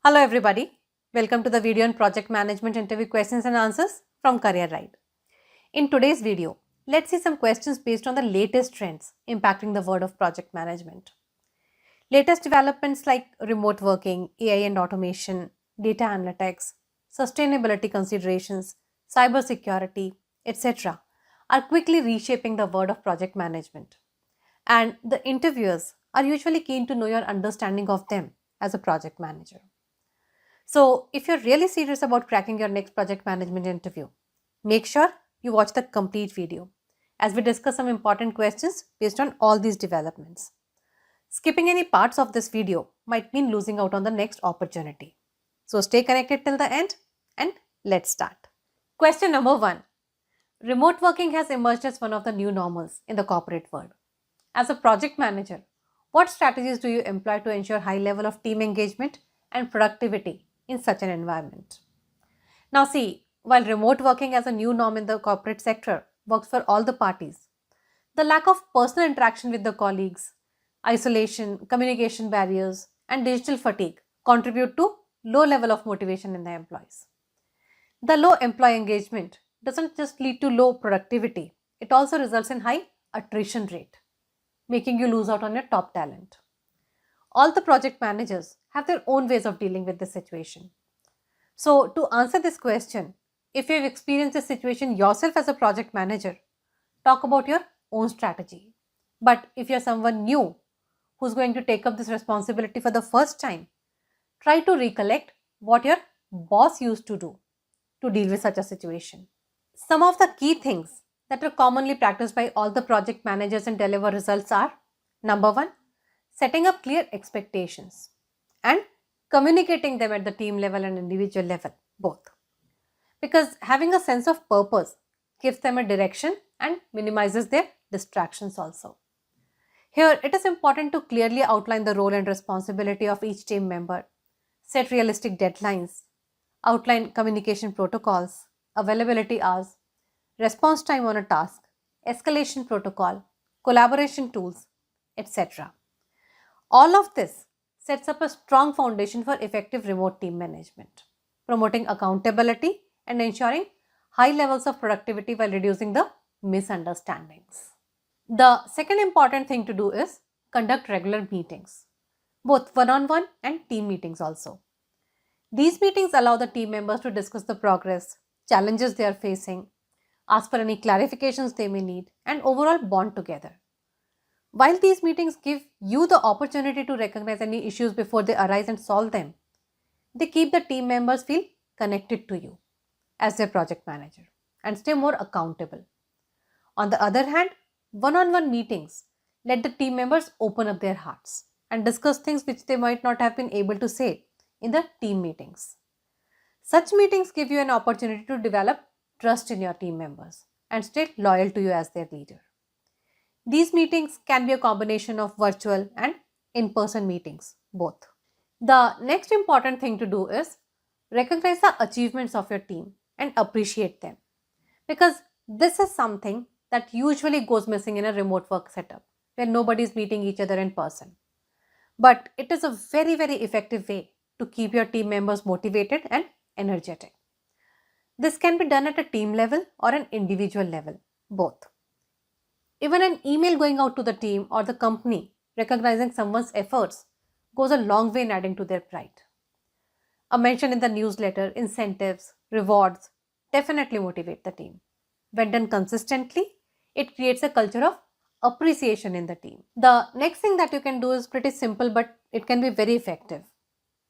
Hello everybody, welcome to the video on project management interview questions and answers from Career Ride. In today's video, let's see some questions based on the latest trends impacting the world of project management. Latest developments like remote working, AI and automation, data analytics, sustainability considerations, cybersecurity, etc. are quickly reshaping the world of project management. And the interviewers are usually keen to know your understanding of them as a project manager. So, if you're really serious about cracking your next project management interview, make sure you watch the complete video as we discuss some important questions based on all these developments. Skipping any parts of this video might mean losing out on the next opportunity. So, stay connected till the end and let's start. Question number 1. Remote working has emerged as one of the new normals in the corporate world. As a project manager, what strategies do you employ to ensure high level of team engagement and productivity in such an environment? Now see, while remote working as a new norm in the corporate sector works for all the parties, the lack of personal interaction with the colleagues, isolation, communication barriers, and digital fatigue contribute to low level of motivation in the employees. The low employee engagement doesn't just lead to low productivity, it also results in high attrition rate, making you lose out on your top talent. All the project managers have their own ways of dealing with this situation. So, to answer this question, if you have experienced this situation yourself as a project manager, talk about your own strategy. But if you're someone new who's going to take up this responsibility for the first time, try to recollect what your boss used to do to deal with such a situation. Some of the key things that are commonly practiced by all the project managers and deliver results are: number 1, setting up clear expectations and communicating them at the team level and individual level, both. Because having a sense of purpose gives them a direction and minimizes their distractions also. Here, it is important to clearly outline the role and responsibility of each team member, set realistic deadlines, outline communication protocols, availability hours, response time on a task, escalation protocol, collaboration tools, etc. All of this sets up a strong foundation for effective remote team management, promoting accountability and ensuring high levels of productivity while reducing the misunderstandings. The second important thing to do is conduct regular meetings, both one-on-one and team meetings also. These meetings allow the team members to discuss the progress, challenges they are facing, ask for any clarifications they may need, and overall bond together. While these meetings give you the opportunity to recognize any issues before they arise and solve them, they keep the team members feel connected to you as their project manager and stay more accountable. On the other hand, one-on-one meetings let the team members open up their hearts and discuss things which they might not have been able to say in the team meetings. Such meetings give you an opportunity to develop trust in your team members and stay loyal to you as their leader. These meetings can be a combination of virtual and in-person meetings, both. The next important thing to do is recognize the achievements of your team and appreciate them, because this is something that usually goes missing in a remote work setup where nobody is meeting each other in person. But it is a very, very effective way to keep your team members motivated and energetic. This can be done at a team level or an individual level, both. Even an email going out to the team or the company recognizing someone's efforts goes a long way in adding to their pride. A mention in the newsletter, incentives, rewards definitely motivate the team. When done consistently, it creates a culture of appreciation in the team. The next thing that you can do is pretty simple, but it can be very effective.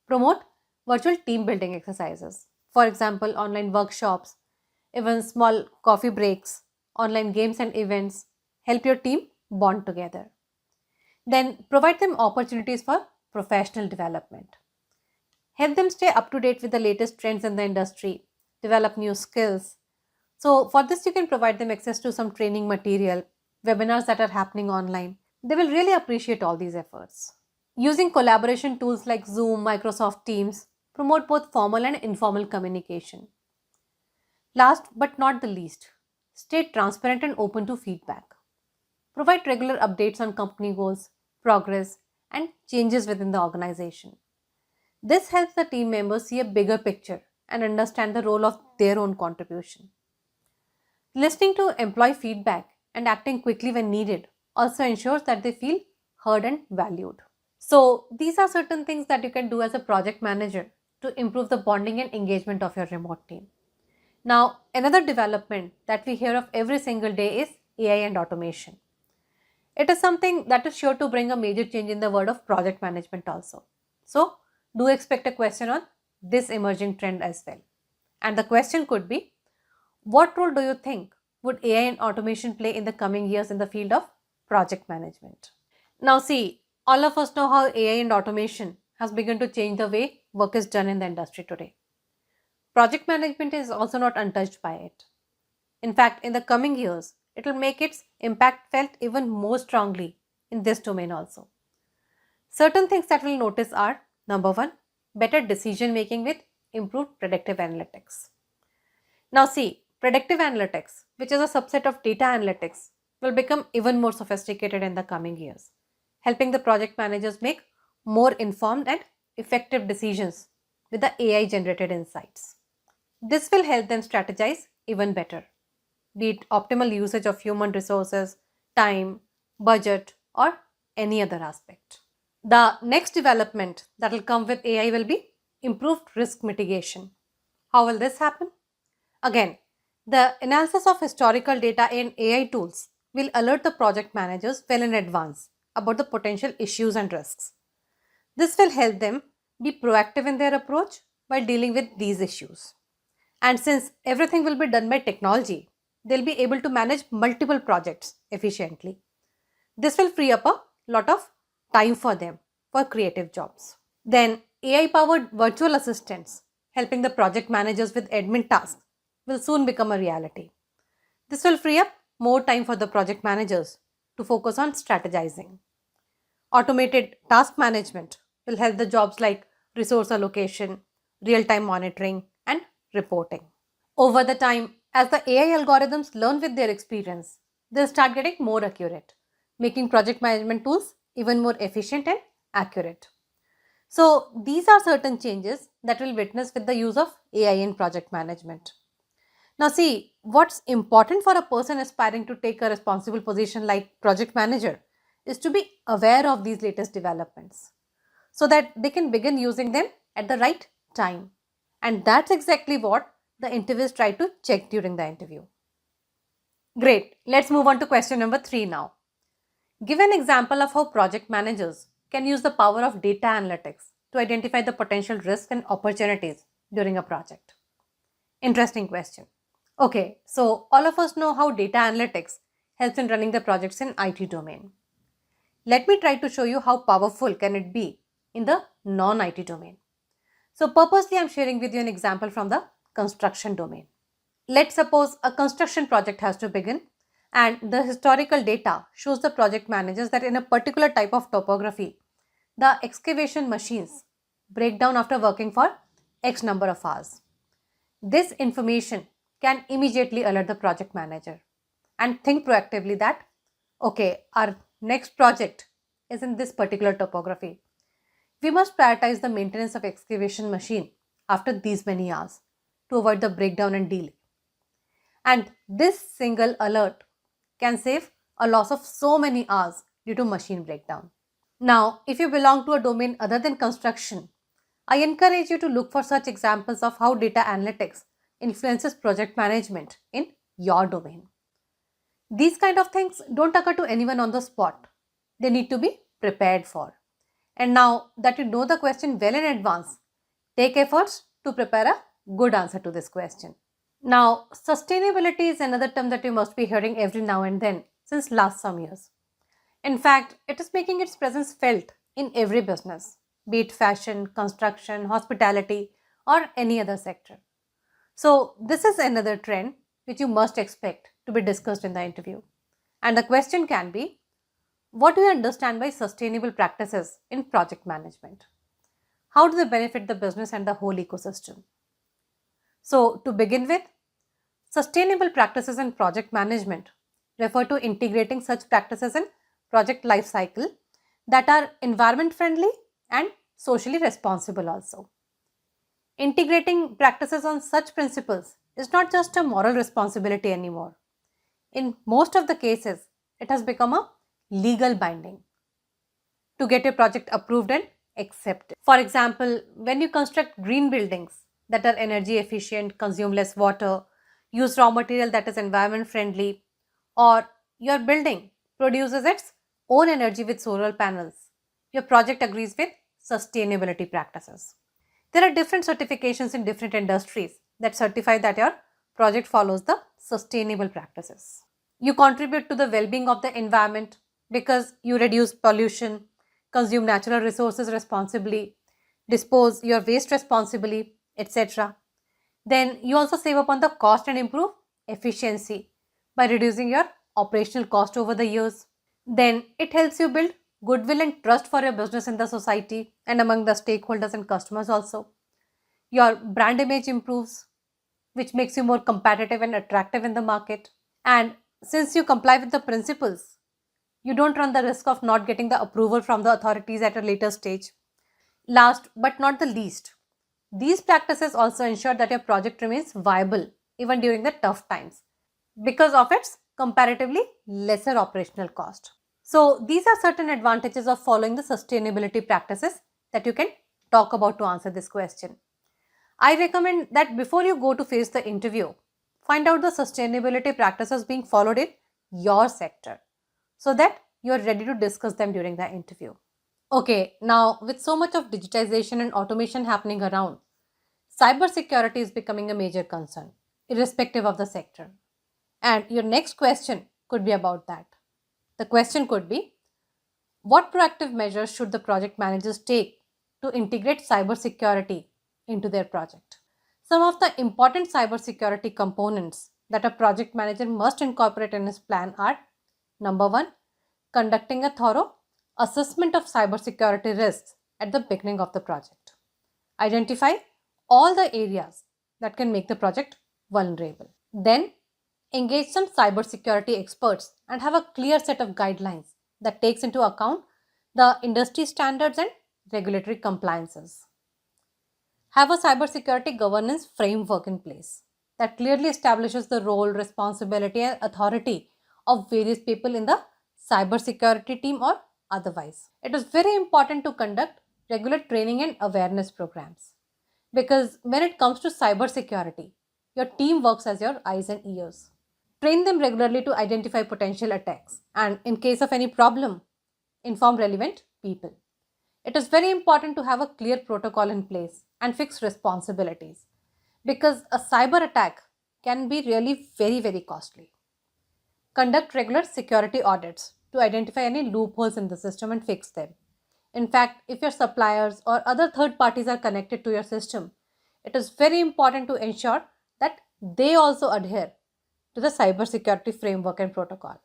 Promote virtual team building exercises. For example, online workshops, even small coffee breaks, online games and events help your team bond together. Then provide them opportunities for professional development. Help them stay up to date with the latest trends in the industry, develop new skills. So, for this, you can provide them access to some training material, webinars that are happening online. They will really appreciate all these efforts. Using collaboration tools like Zoom, Microsoft Teams, promote both formal and informal communication. Last but not the least, stay transparent and open to feedback. Provide regular updates on company goals, progress, and changes within the organization. This helps the team members see a bigger picture and understand the role of their own contribution. Listening to employee feedback and acting quickly when needed also ensures that they feel heard and valued. So, these are certain things that you can do as a project manager to improve the bonding and engagement of your remote team. Now, another development that we hear of every single day is AI and automation. It is something that is sure to bring a major change in the world of project management also. So, do expect a question on this emerging trend as well. And the question could be, what role do you think would AI and automation play in the coming years in the field of project management? Now, see, all of us know how AI and automation has begun to change the way work is done in the industry today. Project management is also not untouched by it. In fact, in the coming years, it will make its impact felt even more strongly in this domain also. Certain things that we'll notice are number one, better decision making with improved predictive analytics. Now, see, predictive analytics, which is a subset of data analytics, will become even more sophisticated in the coming years, helping the project managers make more informed and effective decisions with the AI generated insights. This will help them strategize even better, be it optimal usage of human resources, time, budget, or any other aspect. The next development that will come with AI will be improved risk mitigation. How will this happen? Again, the analysis of historical data in AI tools will alert the project managers well in advance about the potential issues and risks. This will help them be proactive in their approach while dealing with these issues. And since everything will be done by technology, they'll be able to manage multiple projects efficiently. This will free up a lot of time for them for creative jobs. Then, AI powered virtual assistants helping the project managers with admin tasks will soon become a reality. This will free up more time for the project managers to focus on strategizing. Automated task management will help the jobs like resource allocation, real time monitoring, and reporting. Over the time, as the AI algorithms learn with their experience, they'll start getting more accurate, making project management tools even more efficient and accurate. So, these are certain changes that we'll witness with the use of AI in project management. Now, see, what's important for a person aspiring to take a responsible position like project manager is to be aware of these latest developments so that they can begin using them at the right time. And that's exactly what the interviewers try to check during the interview. Great, let's move on to question number 3 now. Give an example of how project managers can use the power of data analytics to identify the potential risks and opportunities during a project. Interesting question. Okay, so all of us know how data analytics helps in running the projects in IT domain. Let me try to show you how powerful can it be in the non-IT domain. So purposely I'm sharing with you an example from the construction domain. Let's suppose a construction project has to begin and the historical data shows the project managers that in a particular type of topography, the excavation machines break down after working for X number of hours. This information can immediately alert the project manager and think proactively that, okay, our next project is in this particular topography. We must prioritize the maintenance of excavation machine after these many hours to avoid the breakdown and delay. And this single alert can save a loss of so many hours due to machine breakdown. Now, if you belong to a domain other than construction, I encourage you to look for such examples of how data analytics influences project management in your domain. These kind of things don't occur to anyone on the spot. They need to be prepared for. And now that you know the question well in advance, take efforts to prepare a good answer to this question. Now, sustainability is another term that you must be hearing every now and then since last some years. In fact, it is making its presence felt in every business, be it fashion, construction, hospitality, or any other sector. So, this is another trend which you must expect to be discussed in the interview. And the question can be, what do you understand by sustainable practices in project management? How do they benefit the business and the whole ecosystem? So, to begin with, sustainable practices in project management refer to integrating such practices in project life cycle that are environment friendly and socially responsible also. Integrating practices on such principles is not just a moral responsibility anymore. In most of the cases, it has become a legal binding to get your project approved and accepted. For example, when you construct green buildings that are energy efficient, consume less water, use raw material that is environment friendly, or your building produces its own energy with solar panels, your project agrees with sustainability practices. There are different certifications in different industries that certify that your project follows the sustainable practices. You contribute to the well-being of the environment because you reduce pollution, consume natural resources responsibly, dispose your waste responsibly, etc. Then you also save upon the cost and improve efficiency by reducing your operational cost over the years. Then it helps you build goodwill and trust for your business in the society and among the stakeholders and customers also. Your brand image improves, which makes you more competitive and attractive in the market. And since you comply with the principles, you don't run the risk of not getting the approval from the authorities at a later stage. Last but not the least, these practices also ensure that your project remains viable even during the tough times because of its comparatively lesser operational cost. So, these are certain advantages of following the sustainability practices that you can talk about to answer this question. I recommend that before you go to face the interview, find out the sustainability practices being followed in your sector so that you are ready to discuss them during the interview. Okay, now with so much of digitization and automation happening around, cybersecurity is becoming a major concern, irrespective of the sector. And your next question could be about that. The question could be, what proactive measures should the project managers take to integrate cybersecurity into their project? Some of the important cybersecurity components that a project manager must incorporate in his plan are: number one, conducting a thorough assessment of cybersecurity risks at the beginning of the project. Identify all the areas that can make the project vulnerable. Then, engage some cybersecurity experts and have a clear set of guidelines that takes into account the industry standards and regulatory compliances. Have a cybersecurity governance framework in place that clearly establishes the role, responsibility, and authority of various people in the cybersecurity team or otherwise. It is very important to conduct regular training and awareness programs because when it comes to cybersecurity, your team works as your eyes and ears. Train them regularly to identify potential attacks and, in case of any problem, inform relevant people. It is very important to have a clear protocol in place and fix responsibilities because a cyber attack can be really very costly. Conduct regular security audits to identify any loopholes in the system and fix them. In fact, if your suppliers or other third parties are connected to your system, it is very important to ensure that they also adhere to the cybersecurity framework and protocol.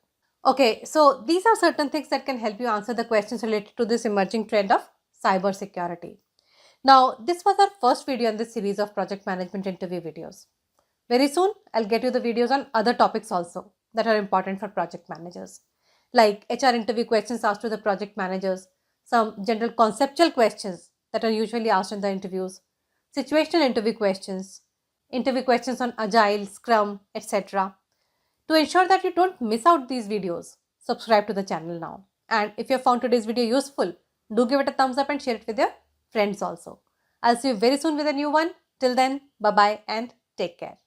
Okay, so these are certain things that can help you answer the questions related to this emerging trend of cybersecurity. Now, this was our first video in this series of project management interview videos. Very soon, I'll get you the videos on other topics also that are important for project managers, like HR interview questions asked to the project managers, some general conceptual questions that are usually asked in the interviews, situational interview questions on Agile, Scrum, etc. To ensure that you don't miss out these videos, subscribe to the channel now. And if you found today's video useful, do give it a thumbs up and share it with your friends also. I'll see you very soon with a new one. Till then, bye bye and take care.